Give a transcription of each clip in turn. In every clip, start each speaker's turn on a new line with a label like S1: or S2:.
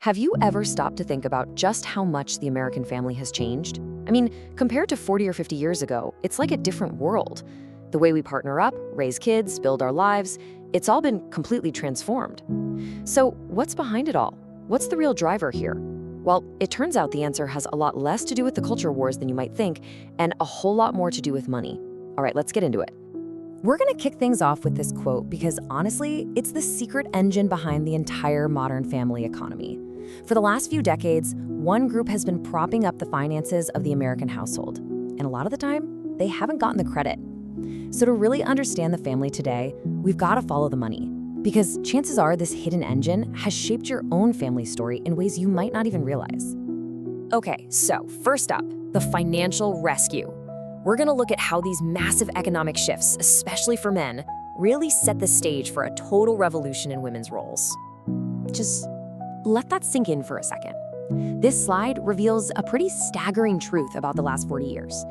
S1: Have you ever stopped to think about just how much the American family has changed? I mean, compared to 40 or 50 years ago, it's like a different world. The way we partner up, raise kids, build our lives, it's all been completely transformed. So what's behind it all? What's the real driver here? Well, it turns out the answer has a lot less to do with the culture wars than you might think, and a whole lot more to do with money. All right, let's get into it.
S2: We're going to kick things off with this quote because honestly, it's the secret engine behind the entire modern family economy. For the last few decades, one group has been propping up the finances of the American household. And a lot of the time, they haven't gotten the credit. So to really understand the family today, we've got to follow the money. Because chances are this hidden engine has shaped your own family story in ways you might not even realize.
S1: Okay, so first up, the financial rescue. We're going to look at how these massive economic shifts, especially for men, really set the stage for a total revolution in women's roles. Just let that sink in for a second. This slide reveals a pretty staggering truth about the last 40 years.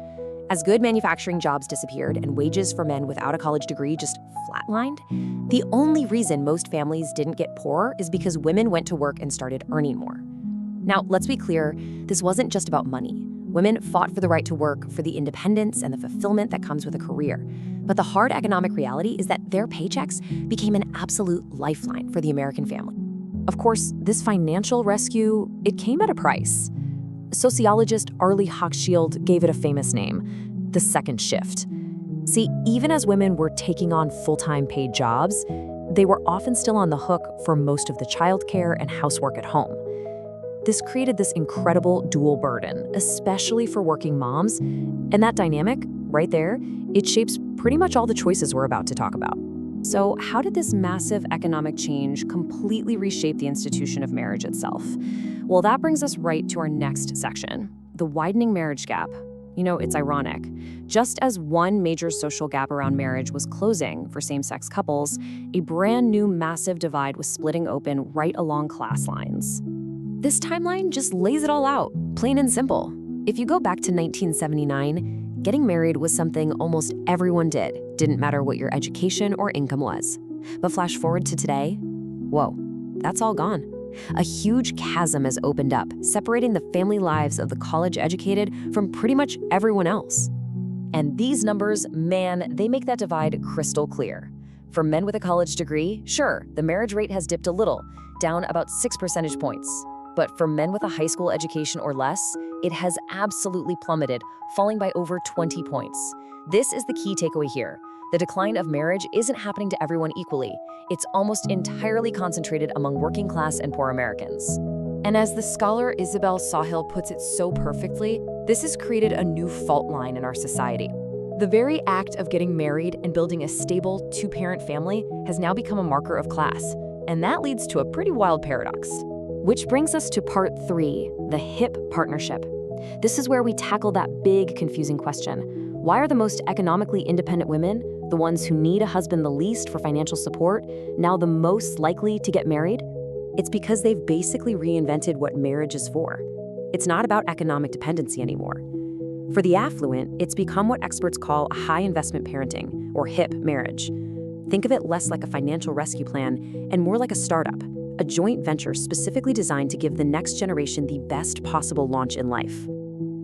S1: As good manufacturing jobs disappeared and wages for men without a college degree just flatlined, the only reason most families didn't get poorer is because women went to work and started earning more. Now, let's be clear, this wasn't just about money. Women fought for the right to work, for the independence and the fulfillment that comes with a career. But the hard economic reality is that their paychecks became an absolute lifeline for the American family. Of course, this financial rescue, it came at a price. Sociologist Arlie Hochschild gave it a famous name, the second shift. See, even as women were taking on full-time paid jobs, they were often still on the hook for most of the childcare and housework at home. This created this incredible dual burden, especially for working moms, and that dynamic, right there, it shapes pretty much all the choices we're about to talk about. So how did this massive economic change completely reshape the institution of marriage itself? Well, that brings us right to our next section, the widening marriage gap. You know, it's ironic. Just as one major social gap around marriage was closing for same-sex couples, a brand new massive divide was splitting open right along class lines. This timeline just lays it all out, plain and simple. If you go back to 1979, getting married was something almost everyone did, didn't matter what your education or income was. But flash forward to today, whoa, that's all gone. A huge chasm has opened up, separating the family lives of the college-educated from pretty much everyone else. And these numbers, man, they make that divide crystal clear. For men with a college degree, sure, the marriage rate has dipped a little, down about 6 percentage points. But for men with a high school education or less, it has absolutely plummeted, falling by over 20 points. This is the key takeaway here. The decline of marriage isn't happening to everyone equally. It's almost entirely concentrated among working class and poor Americans. And as the scholar Isabel Sawhill puts it so perfectly, this has created a new fault line in our society. The very act of getting married and building a stable two-parent family has now become a marker of class. And that leads to a pretty wild paradox. Which brings us to part 3, the HIP partnership. This is where we tackle that big, confusing question. Why are the most economically independent women, the ones who need a husband the least for financial support, now the most likely to get married? It's because they've basically reinvented what marriage is for. It's not about economic dependency anymore. For the affluent, it's become what experts call a high investment parenting, or HIP marriage. Think of it less like a financial rescue plan and more like a startup, a joint venture specifically designed to give the next generation the best possible launch in life.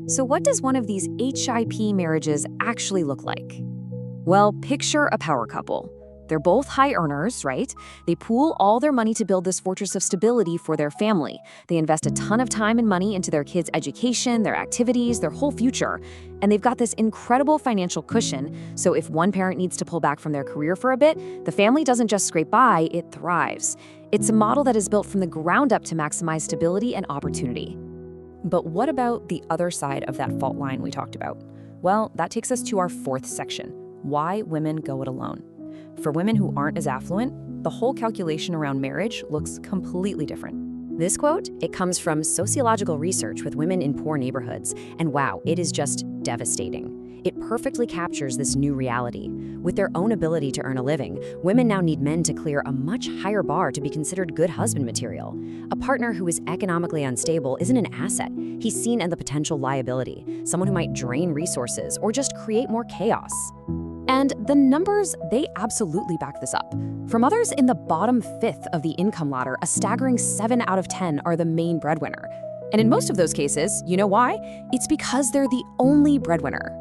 S1: So what does one of these HIP marriages actually look like? Well, picture a power couple. They're both high earners, right? They pool all their money to build this fortress of stability for their family. They invest a ton of time and money into their kids' education, their activities, their whole future. And they've got this incredible financial cushion, so if one parent needs to pull back from their career for a bit, the family doesn't just scrape by, it thrives. It's a model that is built from the ground up to maximize stability and opportunity. But what about the other side of that fault line we talked about? Well, that takes us to our 4th section, why women go it alone. For women who aren't as affluent, the whole calculation around marriage looks completely different. This quote, it comes from sociological research with women in poor neighborhoods, and wow, it is just devastating. It perfectly captures this new reality. With their own ability to earn a living, women now need men to clear a much higher bar to be considered good husband material. A partner who is economically unstable isn't an asset. He's seen as the potential liability, someone who might drain resources or just create more chaos.
S2: And the numbers, they absolutely back this up. For mothers in the bottom fifth of the income ladder, a staggering 7 out of 10 are the main breadwinner. And in most of those cases, you know why? It's because they're the only breadwinner.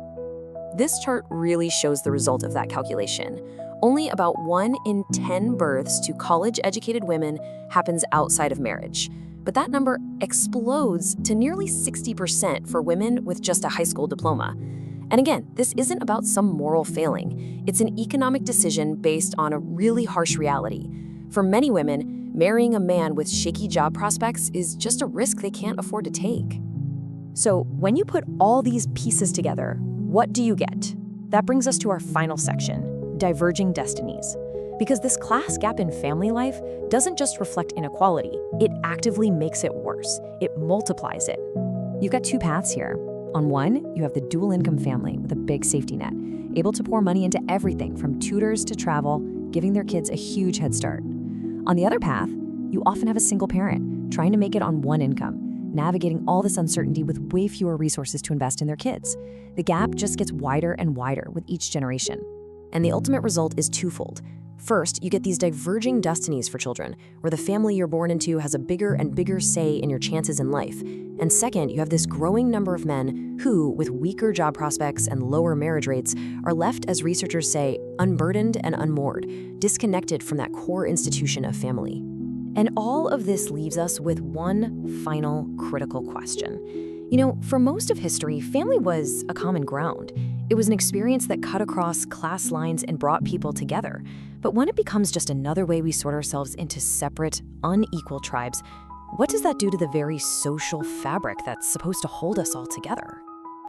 S1: This chart really shows the result of that calculation. Only about 1 in 10 births to college-educated women happens outside of marriage. But that number explodes to nearly 60% for women with just a high school diploma. And again, this isn't about some moral failing. It's an economic decision based on a really harsh reality. For many women, marrying a man with shaky job prospects is just a risk they can't afford to take.
S2: So when you put all these pieces together, what do you get? That brings us to our final section, diverging destinies. Because this class gap in family life doesn't just reflect inequality, it actively makes it worse. It multiplies it. You've got two paths here. On one, you have the dual income family with a big safety net, able to pour money into everything from tutors to travel, giving their kids a huge head start. On the other path, you often have a single parent trying to make it on one income, navigating all this uncertainty with way fewer resources to invest in their kids. The gap just gets wider and wider with each generation. And the ultimate result is twofold. First, you get these diverging destinies for children, where the family you're born into has a bigger and bigger say in your chances in life. And second, you have this growing number of men who, with weaker job prospects and lower marriage rates, are left, as researchers say, unburdened and unmoored, disconnected from that core institution of family. And all of this leaves us with one final critical question. You know, for most of history, family was a common ground. It was an experience that cut across class lines and brought people together. But when it becomes just another way we sort ourselves into separate, unequal tribes, what does that do to the very social fabric that's supposed to hold us all together?